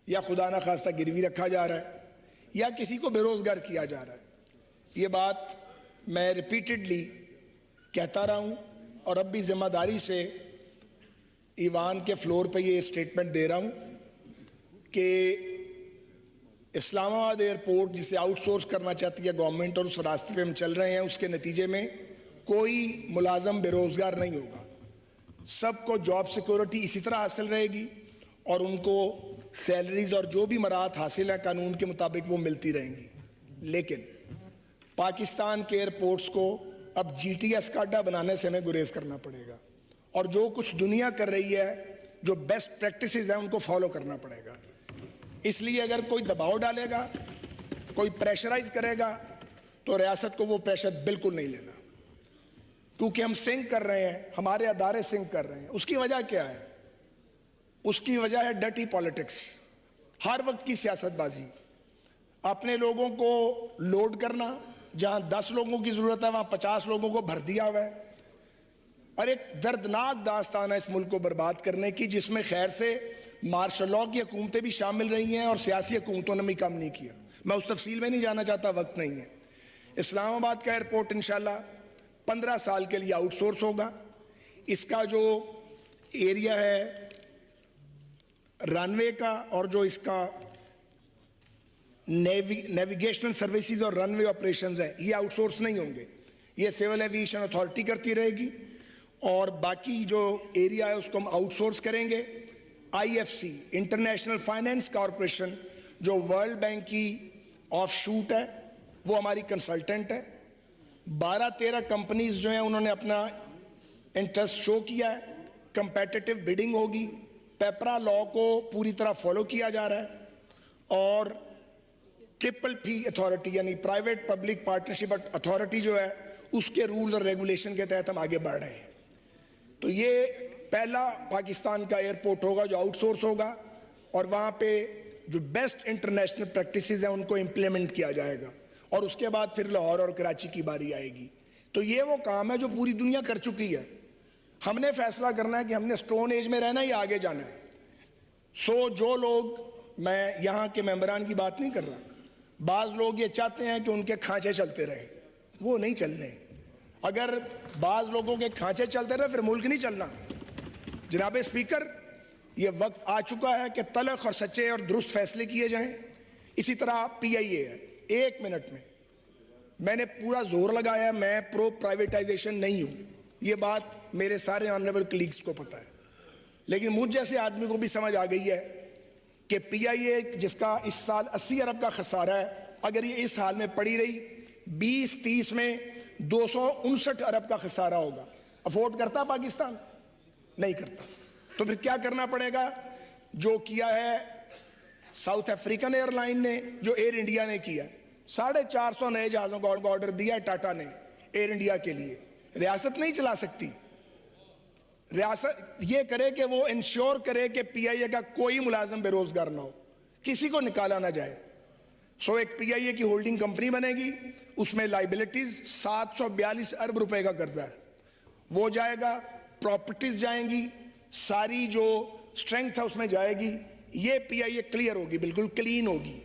या खुदा न खास्ता गिरवी रखा जा रहा है या किसी को बेरोजगार किया जा रहा है। ये बात मैं रिपीटेडली कहता रहा हूँ और अब भी जिम्मेदारी से ईवान के फ्लोर पे ये स्टेटमेंट दे रहा हूँ कि इस्लामाबाद एयरपोर्ट जिसे आउटसोर्स करना चाहती है गवर्नमेंट और उस रास्ते पे हम चल रहे हैं, उसके नतीजे में कोई मुलाजम बेरोजगार नहीं होगा। सबको जॉब सिक्योरिटी इसी तरह हासिल रहेगी और उनको सैलरीज और जो भी मराहत हासिल है कानून के मुताबिक वो मिलती रहेंगी। लेकिन पाकिस्तान के एयरपोर्ट्स को अब GTS का अड्डा बनाने से हमें गुरेज करना पड़ेगा और जो कुछ दुनिया कर रही है, जो बेस्ट प्रैक्टिसेस हैं, उनको फॉलो करना पड़ेगा। इसलिए अगर कोई दबाव डालेगा, कोई प्रेशराइज करेगा, तो रियासत को वो प्रेशर बिल्कुल नहीं लेना, क्योंकि हम सिंक कर रहे हैं, हमारे अदारे सिंक कर रहे हैं। उसकी वजह क्या है? उसकी वजह है डर्टी पॉलिटिक्स, हर वक्त की सियासतबाजी, अपने लोगों को लोड करना, जहां 10 लोगों की जरूरत है वहां 50 लोगों को भर दिया हुआ है। और एक दर्दनाक दास्तान है इस मुल्क को बर्बाद करने की, जिसमें खैर से मार्शल लॉ की हुकूमतें भी शामिल रही हैं और सियासी हुकूमतों ने भी कम नहीं किया। मैं उस तफसील में नहीं जाना चाहता, वक्त नहीं है। इस्लामाबाद का एयरपोर्ट इंशाल्लाह 15 साल के लिए आउटसोर्स होगा। इसका जो एरिया है रनवे का और जो इसका नेविगेशनल सर्विसेज और रनवे ऑपरेशंस है, ये आउटसोर्स नहीं होंगे, ये सिविल एविएशन अथॉरिटी करती रहेगी और बाकी जो एरिया है उसको हम आउटसोर्स करेंगे। IFC इंटरनेशनल फाइनेंस कॉरपोरेशन जो वर्ल्ड बैंक की ऑफशूट है, वो हमारी कंसल्टेंट है। 12-13 कंपनीज जो हैं उन्होंने अपना इंटरेस्ट शो किया है। कंपेटिटिव बिडिंग होगी, पेपरा लॉ को पूरी तरह फॉलो किया जा रहा है और PPP अथॉरिटी यानी प्राइवेट पब्लिक पार्टनरशिप अथॉरिटी जो है उसके रूल और रेगुलेशन के तहत हम आगे बढ़ रहे हैं। तो ये पहला पाकिस्तान का एयरपोर्ट होगा जो आउटसोर्स होगा और वहाँ पे जो बेस्ट इंटरनेशनल प्रैक्टिसेस हैं उनको इम्प्लीमेंट किया जाएगा और उसके बाद फिर लाहौर और कराची की बारी आएगी। तो ये वो काम है जो पूरी दुनिया कर चुकी है। हमने फैसला करना है कि हमने स्टोन एज में रहना है या आगे जाना है। जो लोग, मैं यहाँ के मेंबरान की बात नहीं कर रहा, बाज लोग ये चाहते हैं कि उनके खांचे चलते रहे, वो नहीं चलने। अगर बाज लोगों के खांचे चलते रहे फिर मुल्क नहीं चलना। जनाब स्पीकर, ये वक्त आ चुका है कि तलख और सच्चे और दुरुस्त फैसले किए जाएं। इसी तरह PIA है, 1 मिनट में मैंने पूरा जोर लगाया, मैं प्रो प्राइवेटाइजेशन नहीं हूं, ये बात मेरे सारे ऑनरेबल कलीग्स को पता है, लेकिन मुझ जैसे आदमी को भी समझ आ गई है कि PIA जिसका इस साल 80 अरब का खसारा है, अगर ये इस हाल में पड़ी रही 20-30 में 259 अरब का खसारा होगा। अफोर्ड करता पाकिस्तान? नहीं करता। तो फिर क्या करना पड़ेगा? जो किया है साउथ अफ्रीकन एयरलाइन ने, जो एयर इंडिया ने किया, 450 नए जहाजों का ऑर्डर दिया है टाटा ने एयर इंडिया के लिए। रियासत नहीं चला सकती। रियासत ये करे कि वो इंश्योर करे कि PIA का कोई मुलाजिम बेरोजगार ना हो, किसी को निकाला ना जाए। एक PIA की होल्डिंग कंपनी बनेगी, उसमें लाइबिलिटीज 742 अरब रुपए का कर्जा है, वो जाएगा, प्रॉपर्टीज जाएंगी, सारी जो स्ट्रेंथ है उसमें जाएगी। ये PIA क्लियर होगी, बिल्कुल क्लीन होगी।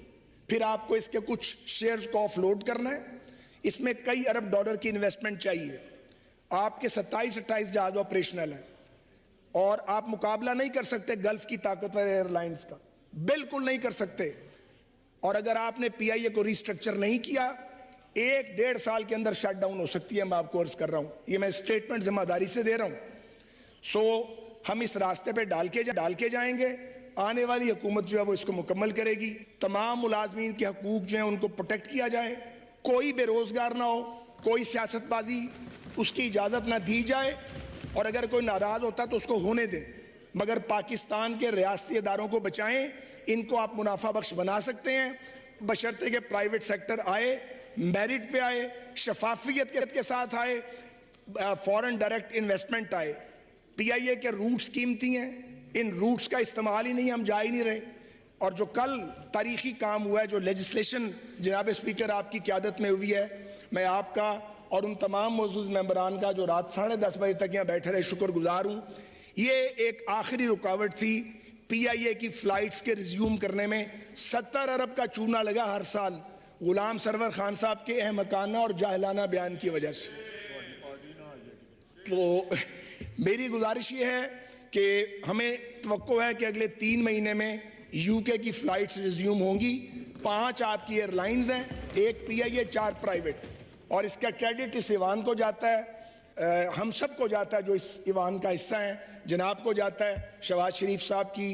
फिर आपको इसके कुछ शेयर्स को ऑफलोड करना है। इसमें कई अरब डॉलर की इन्वेस्टमेंट चाहिए। आपके 27-28 जहाज ऑपरेशनल है और आप मुकाबला नहीं कर सकते गल्फ की ताकतवर एयरलाइंस का, बिल्कुल नहीं कर सकते। और अगर आपने PIA को रिस्ट्रक्चर नहीं किया, 1-1.5 साल के अंदर शट डाउन हो सकती है। मैं आपको अर्ज कर रहा हूं, ये मैं स्टेटमेंट जिम्मेदारी से दे रहा हूं। हम इस रास्ते पे डाल के जाएंगे। आने वाली हुकूमत जो है वो इसको मुकम्मल करेगी। तमाम मुलाजमीन के हकूक जो है उनको प्रोटेक्ट किया जाए, कोई बेरोजगार ना हो, कोई सियासतबाजी उसकी इजाजत ना दी जाए और अगर कोई नाराज होता तो उसको होने दें, मगर पाकिस्तान के रियासती इदारों को बचाएं। इनको आप मुनाफा बख्श बना सकते हैं बशर्ते के प्राइवेट सेक्टर आए, मेरिट पे आए, शफाफियत के साथ आए, फॉरेन डायरेक्ट इन्वेस्टमेंट आए। PIA के रूट्स कीमती हैं, इन रूट्स का इस्तेमाल ही नहीं, हम जा ही नहीं रहे। और जो कल तारीखी काम हुआ है, जो लेजिस्लेशन जनाब स्पीकर आपकी क़यादत में हुई है, मैं आपका और उन तमाम मौजूद मेंबरान का जो रात 10:30 बजे तक यहाँ बैठे रहे शुक्रगुजार हूँ। ये एक आखिरी रुकावट थी PIA की फ्लाइट्स के रिज्यूम करने में 70 अरब का चूना लगा हर साल गुलाम सरवर खान साहब के अहमकाना और जाहिलाना बयान की वजह से। तो मेरी गुजारिश ये है कि हमें तवक्को है कि अगले 3 महीने में UK की फ्लाइट्स रिज्यूम होंगी। 5 आपकी एयरलाइंस हैं, 1 PIA, 4 प्राइवेट, और इसका क्रेडिट इस ईवान को जाता है, हम सब को जाता है जो इस ईवान का हिस्सा है, जनाब को जाता है। शहबाज शरीफ साहब की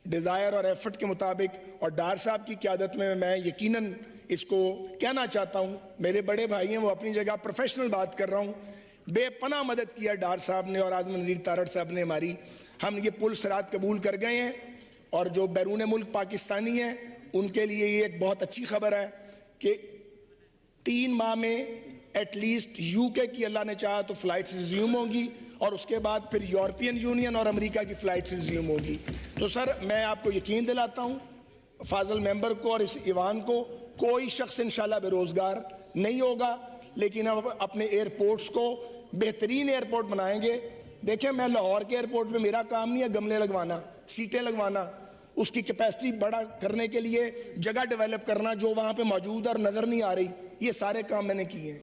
डिज़ायर और एफर्ट के मुताबिक और डार साहब की क़यादत में मैं यकीनन इसको कहना चाहता हूँ, मेरे बड़े भाई हैं, वो अपनी जगह प्रोफेशनल बात कर रहा हूँ, बेपनाह मदद किया डार साहब ने और आज़म नज़ीर तारड़ साहब ने हमारी। हम ये पुल सरात कबूल कर गए हैं, और जो बैरून मुल्क पाकिस्तानी हैं उनके लिए ये एक बहुत अच्छी खबर है कि 3 माह में एटलीस्ट UK की अल्लाह ने चाहा तो फ्लाइट्स रिज्यूम होंगी, और उसके बाद फिर यूरोपियन यूनियन और अमेरिका की फ्लाइट्स रिज्यूम होगी। तो सर मैं आपको यकीन दिलाता हूँ, फाजल मेंबर को और इस ईवान को, कोई शख्स इंशाल्लाह बेरोजगार नहीं होगा, लेकिन हम अपने एयरपोर्ट्स को बेहतरीन एयरपोर्ट बनाएंगे। देखें, मैं लाहौर के एयरपोर्ट पे मेरा काम नहीं है गमले लगवाना, सीटें लगवाना, उसकी कैपेसिटी बड़ा करने के लिए जगह डेवलप करना जो वहाँ पे मौजूद और नज़र नहीं आ रही, ये सारे काम मैंने किए हैं।